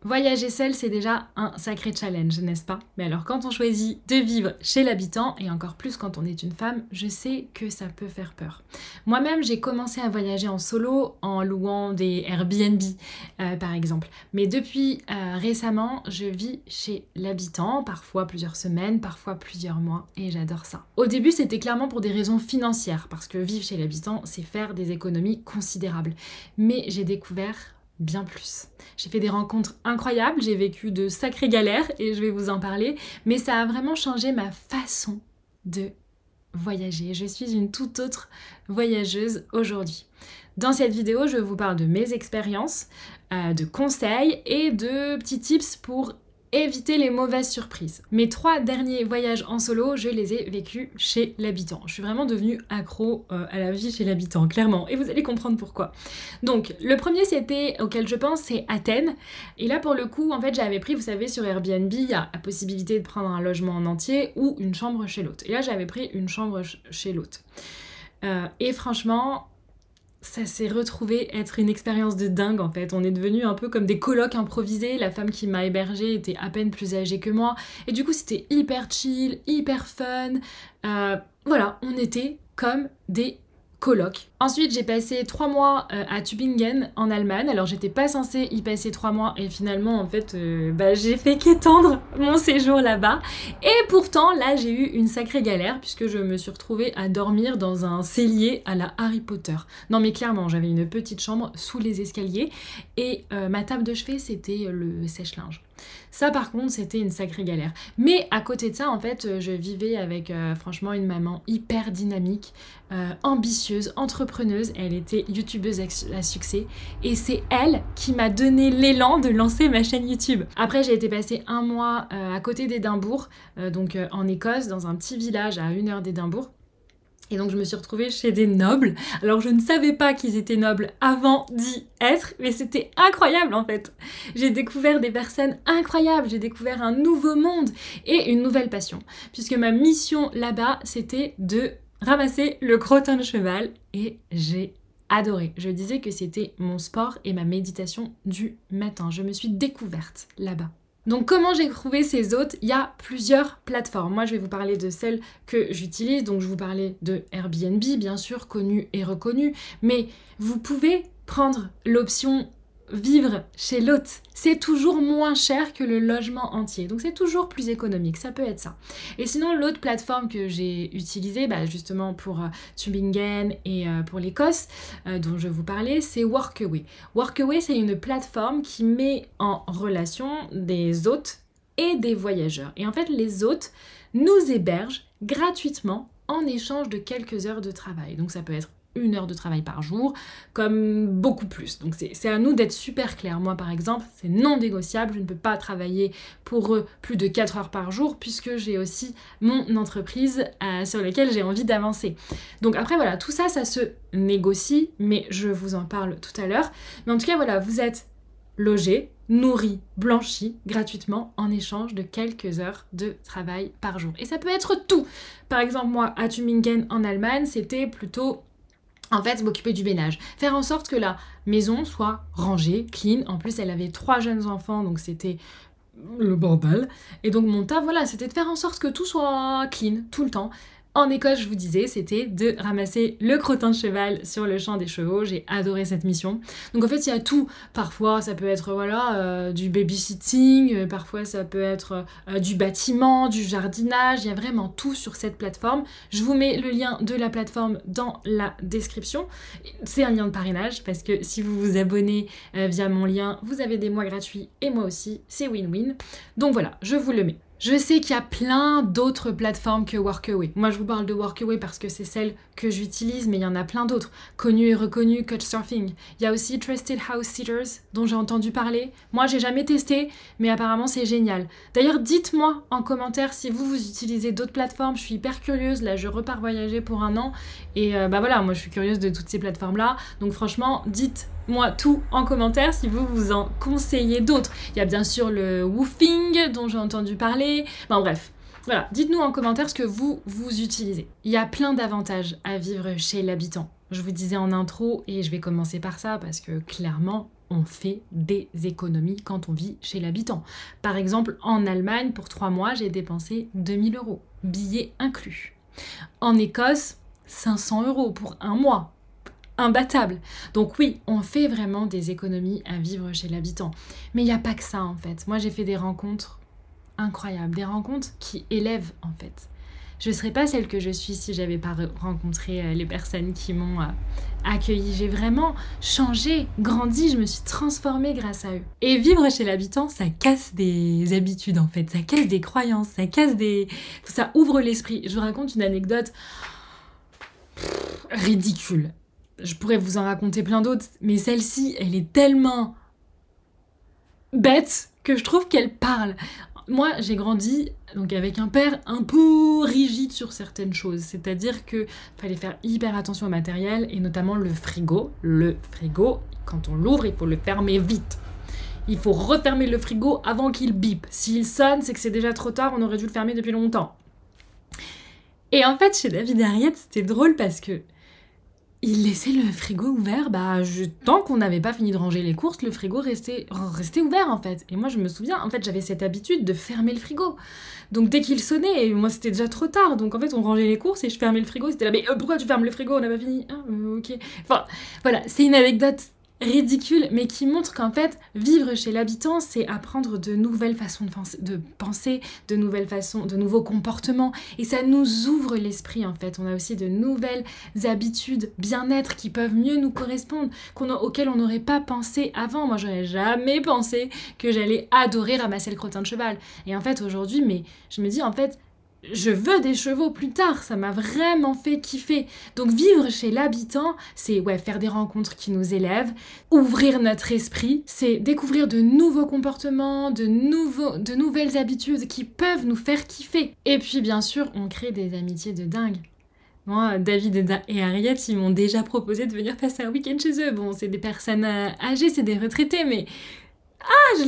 Voyager seul, c'est déjà un sacré challenge, n'est-ce pas? Mais alors quand on choisit de vivre chez l'habitant, et encore plus quand on est une femme, je sais que ça peut faire peur. Moi-même, j'ai commencé à voyager en solo en louant des Airbnb, par exemple. Mais depuis récemment, je vis chez l'habitant, parfois plusieurs semaines, parfois plusieurs mois, et j'adore ça. Au début, c'était clairement pour des raisons financières, parce que vivre chez l'habitant, c'est faire des économies considérables. Mais j'ai découvert bien plus. J'ai fait des rencontres incroyables, j'ai vécu de sacrées galères et je vais vous en parler, mais ça a vraiment changé ma façon de voyager. Je suis une toute autre voyageuse aujourd'hui. Dans cette vidéo, je vous parle de mes expériences, de conseils et de petits tips pour éviter les mauvaises surprises. Mes 3 derniers voyages en solo, je les ai vécus chez l'habitant. Je suis vraiment devenue accro à la vie chez l'habitant, clairement, et vous allez comprendre pourquoi. Donc, le premier auquel je pense, c'est Athènes. Et là, pour le coup, en fait, j'avais pris, vous savez, sur Airbnb, il y a la possibilité de prendre un logement en entier ou une chambre chez l'hôte. Et là, j'avais pris une chambre chez l'hôte. Et franchement, ça s'est retrouvé être une expérience de dingue en fait. On est devenus un peu comme des colocs improvisés. La femme qui m'a hébergée était à peine plus âgée que moi. Et du coup, c'était hyper chill, hyper fun. Voilà, on était comme des colocs. Ensuite, j'ai passé 3 mois à Tübingen en Allemagne. Alors, j'étais pas censée y passer 3 mois et finalement, en fait, j'ai fait qu'étendre mon séjour là-bas. Et pourtant, là, j'ai eu une sacrée galère puisque je me suis retrouvée à dormir dans un cellier à la Harry Potter. Non, mais clairement, j'avais une petite chambre sous les escaliers et ma table de chevet, c'était le sèche-linge. Ça, par contre, c'était une sacrée galère. Mais à côté de ça, en fait, je vivais avec, franchement, une maman hyper dynamique, ambitieuse, entrepreneuse. Elle était youtubeuse à succès. Et c'est elle qui m'a donné l'élan de lancer ma chaîne YouTube. Après, j'ai été passer 1 mois à côté d'Édimbourg, donc en Écosse, dans un petit village à 1 heure d'Édimbourg. Et donc je me suis retrouvée chez des nobles. Alors je ne savais pas qu'ils étaient nobles avant d'y être, mais c'était incroyable en fait. J'ai découvert des personnes incroyables, j'ai découvert un nouveau monde et une nouvelle passion. Puisque ma mission là-bas, c'était de ramasser le crottin de cheval et j'ai adoré. Je disais que c'était mon sport et ma méditation du matin. Je me suis découverte là-bas. Donc comment j'ai trouvé ces hôtes? Il y a plusieurs plateformes. Moi je vais vous parler de celles que j'utilise. Donc je vous parlais de Airbnb, bien sûr, connu et reconnu. Mais vous pouvez prendre l'option vivre chez l'hôte. C'est toujours moins cher que le logement entier. Donc c'est toujours plus économique, ça peut être ça. Et sinon l'autre plateforme que j'ai utilisée, justement pour Tübingen et pour l'Écosse, dont je vous parlais, c'est Workaway. Workaway, c'est une plateforme qui met en relation des hôtes et des voyageurs. Et en fait, les hôtes nous hébergent gratuitement en échange de quelques heures de travail. Donc ça peut être 1 heure de travail par jour, comme beaucoup plus. Donc c'est à nous d'être super clairs. Moi par exemple, c'est non négociable, je ne peux pas travailler pour eux plus de 4 heures par jour puisque j'ai aussi mon entreprise sur laquelle j'ai envie d'avancer. Donc après voilà, tout ça, ça se négocie, mais je vous en parle tout à l'heure. Mais en tout cas voilà, vous êtes logé, nourri, blanchi gratuitement en échange de quelques heures de travail par jour. Et ça peut être tout. Par exemple, moi à Tübingen en Allemagne, c'était plutôt en fait, m'occuper du ménage. Faire en sorte que la maison soit rangée, clean. En plus, elle avait 3 jeunes enfants, donc c'était le bordel. Et donc mon taf, voilà, c'était de faire en sorte que tout soit clean, tout le temps. En Écosse, je vous disais, c'était de ramasser le crottin de cheval sur le champ des chevaux. J'ai adoré cette mission. Donc en fait, il y a tout. Parfois, ça peut être du babysitting, parfois ça peut être du bâtiment, du jardinage. Il y a vraiment tout sur cette plateforme. Je vous mets le lien de la plateforme dans la description. C'est un lien de parrainage parce que si vous vous abonnez via mon lien, vous avez des mois gratuits et moi aussi. C'est win-win. Donc voilà, je vous le mets. Je sais qu'il y a plein d'autres plateformes que Workaway. Moi, je vous parle de Workaway parce que c'est celle que j'utilise, mais il y en a plein d'autres. Connues et reconnues, Couchsurfing. Il y a aussi Trusted House Sitters, dont j'ai entendu parler. Moi, j'ai jamais testé, mais apparemment, c'est génial. D'ailleurs, dites-moi en commentaire si vous utilisez d'autres plateformes. Je suis hyper curieuse. Là, je repars voyager pour 1 an. Et voilà, moi, je suis curieuse de toutes ces plateformes-là. Donc franchement, dites-moi tout en commentaire si vous en conseillez d'autres. Il y a bien sûr le Woofing dont j'ai entendu parler. Bon bref, voilà, dites-nous en commentaire ce que vous utilisez. Il y a plein d'avantages à vivre chez l'habitant. Je vous disais en intro, et je vais commencer par ça parce que clairement, on fait des économies quand on vit chez l'habitant. Par exemple, en Allemagne, pour 3 mois, j'ai dépensé 2000 €, billets inclus. En Écosse, 500 € pour 1 mois. Imbattable. Donc oui, on fait vraiment des économies à vivre chez l'habitant. Mais il n'y a pas que ça en fait. Moi j'ai fait des rencontres incroyables, des rencontres qui élèvent en fait. Je ne serais pas celle que je suis si j'avais pas rencontré les personnes qui m'ont accueillie. J'ai vraiment changé, grandi, je me suis transformée grâce à eux. Et vivre chez l'habitant, ça casse des habitudes en fait, ça casse des croyances, ça ouvre l'esprit. Je vous raconte une anecdote ridicule. Je pourrais vous en raconter plein d'autres, mais celle-ci, elle est tellement bête que je trouve qu'elle parle. Moi, j'ai grandi donc avec un père un peu rigide sur certaines choses, c'est-à-dire qu'il fallait faire hyper attention au matériel, et notamment le frigo. Le frigo, quand on l'ouvre, il faut le fermer vite. Il faut refermer le frigo avant qu'il bip. S'il sonne, c'est que c'est déjà trop tard, on aurait dû le fermer depuis longtemps. Et en fait, chez David et Harriet, c'était drôle parce que il laissait le frigo ouvert, tant qu'on n'avait pas fini de ranger les courses, le frigo restait ouvert en fait. Et moi je me souviens, en fait j'avais cette habitude de fermer le frigo. Donc dès qu'il sonnait, moi c'était déjà trop tard, donc en fait on rangeait les courses et je fermais le frigo, c'était là, mais pourquoi tu fermes le frigo, on n'a pas fini? Ah, ok. Enfin voilà, c'est une anecdote ridicule, mais qui montre qu'en fait, vivre chez l'habitant, c'est apprendre de nouvelles façons de penser, de nouvelles façons, de nouveaux comportements, et ça nous ouvre l'esprit en fait. On a aussi de nouvelles habitudes, bien-être qui peuvent mieux nous correspondre, auxquelles on n'aurait pas pensé avant. Moi, j'aurais jamais pensé que j'allais adorer ramasser le crottin de cheval. Et en fait, aujourd'hui, je me dis en fait, je veux des chevaux plus tard, ça m'a vraiment fait kiffer. Donc vivre chez l'habitant, c'est faire des rencontres qui nous élèvent, ouvrir notre esprit, c'est découvrir de nouveaux comportements, de nouvelles habitudes qui peuvent nous faire kiffer. Et puis bien sûr, on crée des amitiés de dingue. Moi, David et Harriet, ils m'ont déjà proposé de venir passer un week-end chez eux. Bon, c'est des personnes âgées, c'est des retraités, mais... je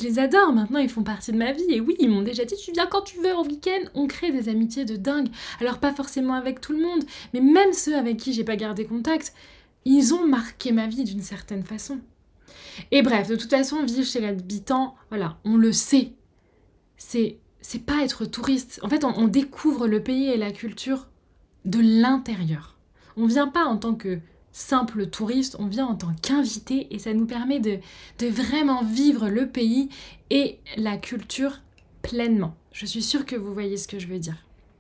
les adore, maintenant ils font partie de ma vie, et oui, ils m'ont déjà dit, tu viens quand tu veux en week-end, on crée des amitiés de dingue, alors pas forcément avec tout le monde, mais même ceux avec qui j'ai pas gardé contact, ils ont marqué ma vie d'une certaine façon. Et bref, de toute façon, vivre chez l'habitant, voilà, on le sait, c'est pas être touriste, en fait on découvre le pays et la culture de l'intérieur, on vient pas en tant que simple touriste, on vient en tant qu'invité et ça nous permet de vraiment vivre le pays et la culture pleinement. Je suis sûre que vous voyez ce que je veux dire.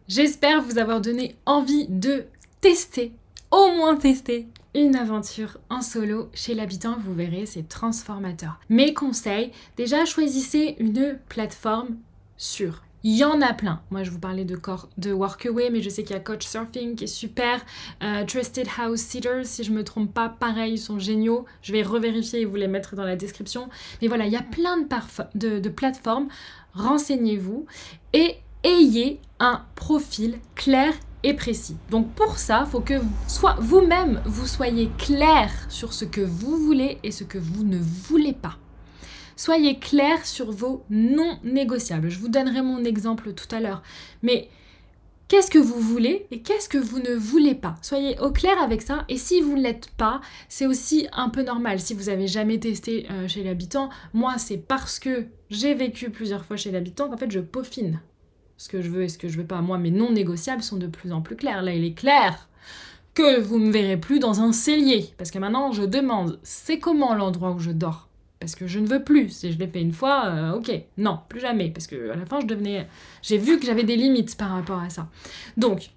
J'espère vous avoir donné envie de tester, au moins tester, une aventure en solo chez l'habitant. Vous verrez, c'est transformateur. Mes conseils, déjà choisissez une plateforme sûre. Il y en a plein. Moi, je vous parlais de Workaway, mais je sais qu'il y a Couchsurfing qui est super. Trusted House Sitters, si je me trompe pas, pareil, ils sont géniaux. Je vais revérifier et vous les mettre dans la description. Mais voilà, il y a plein de plateformes. Renseignez-vous et ayez un profil clair et précis. Donc pour ça, il faut que vous-même, vous soyez clair sur ce que vous voulez et ce que vous ne voulez pas. Soyez clair sur vos non négociables. Je vous donnerai mon exemple tout à l'heure. Mais qu'est-ce que vous voulez et qu'est-ce que vous ne voulez pas? Soyez au clair avec ça. Et si vous ne l'êtes pas, c'est aussi un peu normal. Si vous n'avez jamais testé chez l'habitant, moi, c'est parce que j'ai vécu plusieurs fois chez l'habitant qu'en fait, je peaufine ce que je veux et ce que je veux pas. Moi, mes non négociables sont de plus en plus clairs. Là, il est clair que vous ne me verrez plus dans un cellier. Parce que maintenant, je demande, c'est comment l'endroit où je dors? Parce que je ne veux plus. Si je l'ai fait une fois, ok, non, plus jamais. Parce qu'à la fin, j'ai vu que j'avais des limites par rapport à ça. Donc,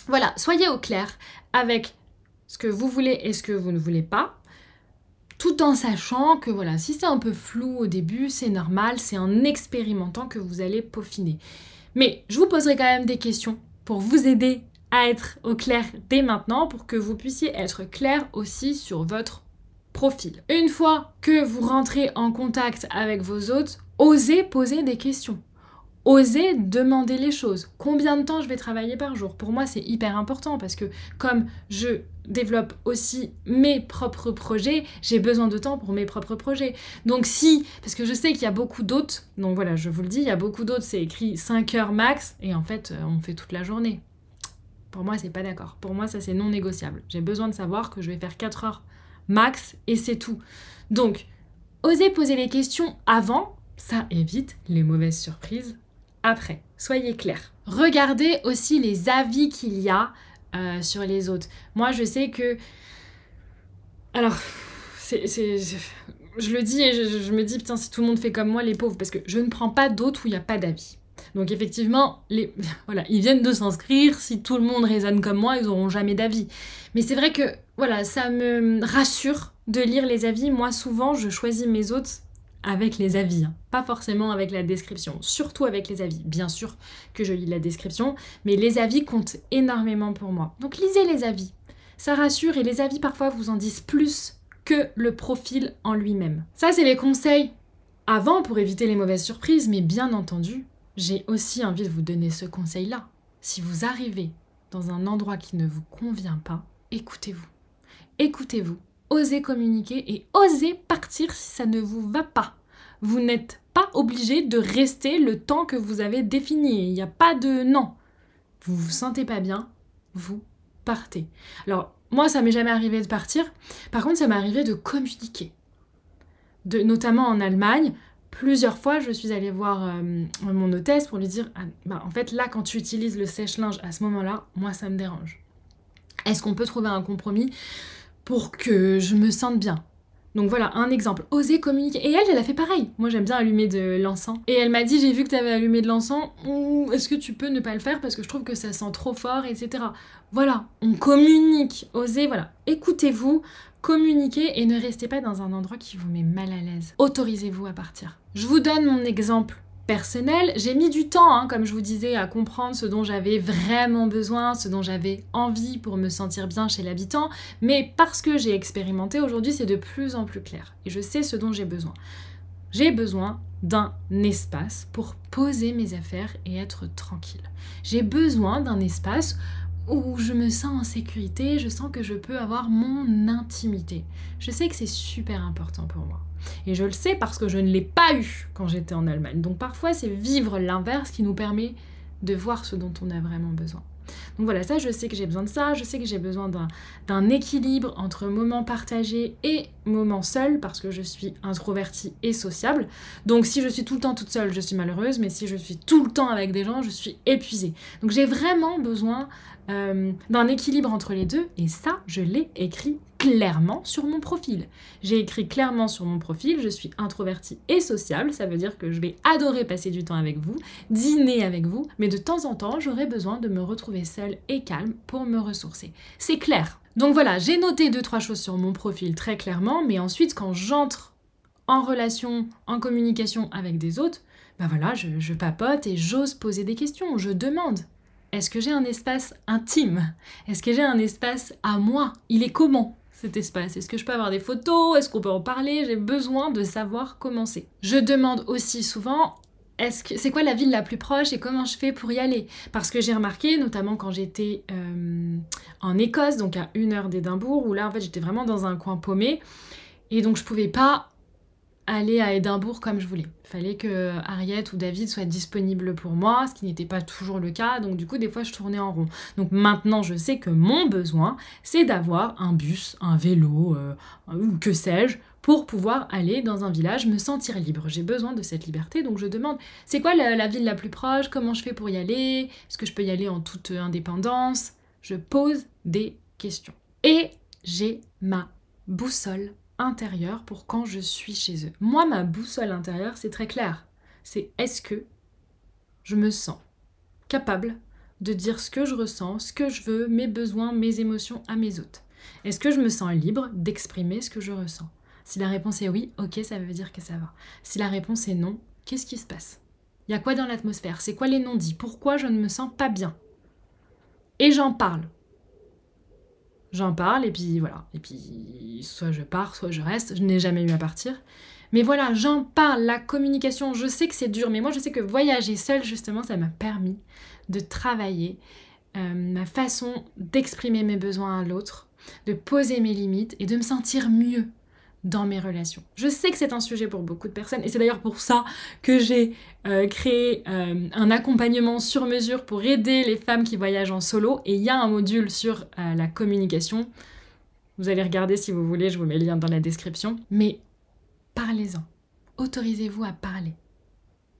voilà, soyez au clair avec ce que vous voulez et ce que vous ne voulez pas, tout en sachant que voilà, si c'est un peu flou au début, c'est normal, c'est en expérimentant que vous allez peaufiner. Mais je vous poserai quand même des questions pour vous aider à être au clair dès maintenant, pour que vous puissiez être clair aussi sur votre profil. Une fois que vous rentrez en contact avec vos hôtes, osez poser des questions. Osez demander les choses. Combien de temps je vais travailler par jour? Pour moi, c'est hyper important parce que comme je développe aussi mes propres projets, j'ai besoin de temps pour mes propres projets. Donc parce que je sais qu'il y a beaucoup d'hôtes, donc voilà, je vous le dis, il y a beaucoup d'hôtes, c'est écrit 5 heures max, et en fait, on fait toute la journée. Pour moi, c'est pas d'accord. Pour moi, ça, c'est non négociable. J'ai besoin de savoir que je vais faire 4 heures max et c'est tout. Donc, osez poser les questions avant, ça évite les mauvaises surprises après. Soyez clairs. Regardez aussi les avis qu'il y a sur les autres. Moi, je sais que... Alors, je le dis et je me dis, putain, si tout le monde fait comme moi, les pauvres, parce que je ne prends pas d'autres où il n'y a pas d'avis. Donc effectivement, voilà, ils viennent de s'inscrire, si tout le monde raisonne comme moi, ils n'auront jamais d'avis. Mais c'est vrai que, voilà, ça me rassure de lire les avis. Moi, souvent, je choisis mes hôtes avec les avis, hein. Pas forcément avec la description, surtout avec les avis. Bien sûr que je lis la description, mais les avis comptent énormément pour moi. Donc lisez les avis, ça rassure et les avis parfois vous en disent plus que le profil en lui-même. Ça, c'est les conseils avant pour éviter les mauvaises surprises, mais bien entendu, j'ai aussi envie de vous donner ce conseil-là. Si vous arrivez dans un endroit qui ne vous convient pas, écoutez-vous. Écoutez-vous. Osez communiquer et osez partir si ça ne vous va pas. Vous n'êtes pas obligé de rester le temps que vous avez défini. Il n'y a pas de non. Vous vous sentez pas bien, vous partez. Alors, moi, ça m'est jamais arrivé de partir. Par contre, ça m'est arrivé de communiquer. Notamment en Allemagne, plusieurs fois, je suis allée voir mon hôtesse pour lui dire en fait, là, quand tu utilises le sèche-linge à ce moment-là, moi, ça me dérange. Est-ce qu'on peut trouver un compromis pour que je me sente bien? Donc voilà, un exemple. Oser communiquer. Et elle a fait pareil. Moi, j'aime bien allumer de l'encens. Et elle m'a dit, j'ai vu que tu avais allumé de l'encens. Est-ce que tu peux ne pas le faire parce que je trouve que ça sent trop fort, etc. Voilà, on communique. Osez, voilà. Écoutez-vous, communiquez et ne restez pas dans un endroit qui vous met mal à l'aise. Autorisez-vous à partir. Je vous donne mon exemple personnel. J'ai mis du temps, hein, comme je vous disais, à comprendre ce dont j'avais vraiment besoin, ce dont j'avais envie pour me sentir bien chez l'habitant, mais parce que j'ai expérimenté aujourd'hui, c'est de plus en plus clair et je sais ce dont j'ai besoin. J'ai besoin d'un espace pour poser mes affaires et être tranquille. J'ai besoin d'un espace où je me sens en sécurité, je sens que je peux avoir mon intimité. Je sais que c'est super important pour moi. Et je le sais parce que je ne l'ai pas eu quand j'étais en Allemagne. Donc parfois, c'est vivre l'inverse qui nous permet de voir ce dont on a vraiment besoin. Donc voilà, ça, je sais que j'ai besoin de ça. Je sais que j'ai besoin d'un équilibre entre moments partagés et moments seuls parce que je suis introvertie et sociable. Donc si je suis tout le temps toute seule, je suis malheureuse. Mais si je suis tout le temps avec des gens, je suis épuisée. Donc j'ai vraiment besoin d'un équilibre entre les deux. Et ça, je l'ai écrit clairement sur mon profil. J'ai écrit clairement sur mon profil, je suis introvertie et sociable, ça veut dire que je vais adorer passer du temps avec vous, dîner avec vous, mais de temps en temps, j'aurai besoin de me retrouver seule et calme pour me ressourcer. C'est clair. Donc voilà, j'ai noté 2-3 choses sur mon profil très clairement, mais ensuite, quand j'entre en relation, en communication avec des autres, ben voilà, je papote et j'ose poser des questions, je demande. Est-ce que j'ai un espace intime? Est-ce que j'ai un espace à moi? Il est comment cet espace? Est-ce que je peux avoir des photos? Est-ce qu'on peut en parler? J'ai besoin de savoir comment c'est. Je demande aussi souvent, c'est quoi la ville la plus proche et comment je fais pour y aller? Parce que j'ai remarqué, notamment quand j'étais en Écosse, donc à 1 heure d'Édimbourg, où là en fait j'étais vraiment dans un coin paumé, et donc je pouvais pas aller à Édimbourg comme je voulais. Il fallait que Harriet ou David soient disponibles pour moi, ce qui n'était pas toujours le cas, donc du coup des fois je tournais en rond. Donc maintenant je sais que mon besoin, c'est d'avoir un bus, un vélo, ou que sais-je, pour pouvoir aller dans un village, me sentir libre. J'ai besoin de cette liberté, donc je demande, c'est quoi la ville la plus proche? Comment je fais pour y aller? Est-ce que je peux y aller en toute indépendance? Je pose des questions. Et j'ai ma boussole intérieure pour quand je suis chez eux. Moi, ma boussole intérieure, c'est très clair. C'est est-ce que je me sens capable de dire ce que je ressens, ce que je veux, mes besoins, mes émotions à mes hôtes? Est-ce que je me sens libre d'exprimer ce que je ressens? Si la réponse est oui, ok, ça veut dire que ça va. Si la réponse est non, qu'est-ce qui se passe? Il y a quoi dans l'atmosphère? C'est quoi les non-dits? Pourquoi je ne me sens pas bien? Et j'en parle. J'en parle et puis voilà. Et puis soit je pars, soit je reste. Je n'ai jamais eu à partir. Mais voilà, j'en parle. La communication, je sais que c'est dur. Mais moi, je sais que voyager seule, justement, ça m'a permis de travailler ma façon d'exprimer mes besoins à l'autre, de poser mes limites et de me sentir mieux dans mes relations. Je sais que c'est un sujet pour beaucoup de personnes et c'est d'ailleurs pour ça que j'ai créé un accompagnement sur mesure pour aider les femmes qui voyagent en solo, et il y a un module sur la communication. Vous allez regarder si vous voulez, je vous mets le lien dans la description. Mais parlez-en. Autorisez-vous à parler.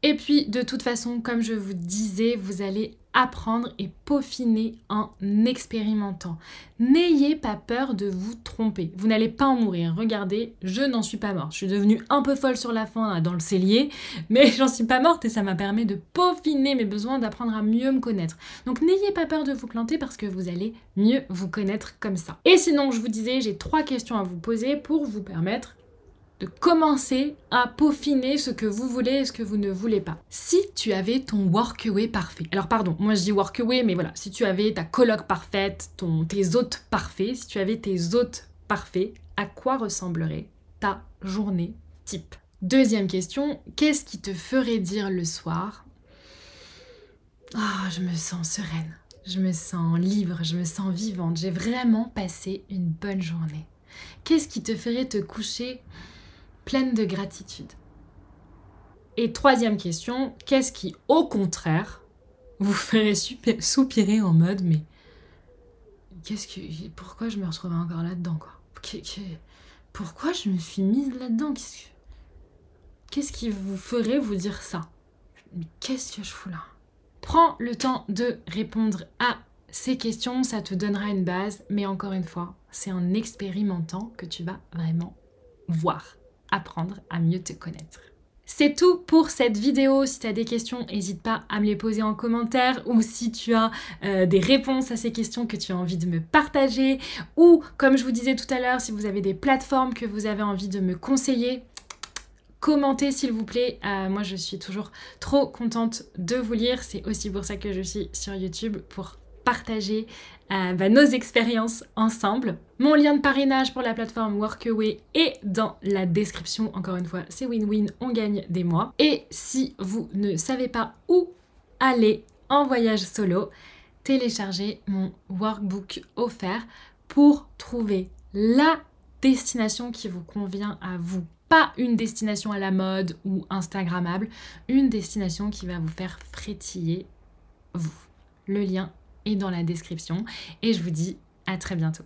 Et puis, de toute façon, comme je vous disais, vous allez apprendre et peaufiner en expérimentant. N'ayez pas peur de vous tromper. Vous n'allez pas en mourir. Regardez, je n'en suis pas morte. Je suis devenue un peu folle sur la fin là, dans le cellier, mais j'en suis pas morte et ça m'a permis de peaufiner mes besoins, d'apprendre à mieux me connaître. Donc n'ayez pas peur de vous planter parce que vous allez mieux vous connaître comme ça. Et sinon, je vous disais, j'ai 3 questions à vous poser pour vous permettre de commencer à peaufiner ce que vous voulez et ce que vous ne voulez pas. Si tu avais ton workaway parfait, alors pardon, moi je dis workaway, mais voilà, si tu avais ta coloc parfaite, tes hôtes parfaits, si tu avais tes hôtes parfaits, à quoi ressemblerait ta journée type? Deuxième question, qu'est-ce qui te ferait dire le soir « Ah, je me sens sereine, je me sens libre, je me sens vivante, j'ai vraiment passé une bonne journée ». Qu'est-ce qui te ferait te coucher pleine de gratitude? Et troisième question, qu'est-ce qui, au contraire, vous ferait soupirer en mode mais pourquoi je me retrouvais encore là-dedans quoi? Pourquoi je me suis mise là-dedans? Qu'est-ce qui vous ferait vous dire ça? Mais qu'est-ce que je fous là? Prends le temps de répondre à ces questions, ça te donnera une base, mais encore une fois, c'est en expérimentant que tu vas vraiment voir, apprendre à mieux te connaître. C'est tout pour cette vidéo. Si tu as des questions, n'hésite pas à me les poser en commentaire, ou si tu as des réponses à ces questions que tu as envie de me partager, ou comme je vous disais tout à l'heure, si vous avez des plateformes que vous avez envie de me conseiller, commentez s'il vous plaît. Moi je suis toujours trop contente de vous lire, c'est aussi pour ça que je suis sur YouTube, pour partager nos expériences ensemble. Mon lien de parrainage pour la plateforme Workaway est dans la description. Encore une fois, c'est win-win, on gagne des mois. Et si vous ne savez pas où aller en voyage solo, téléchargez mon workbook offert pour trouver la destination qui vous convient à vous. Pas une destination à la mode ou instagrammable, une destination qui va vous faire frétiller vous. Le lien est dans la description et je vous dis à très bientôt.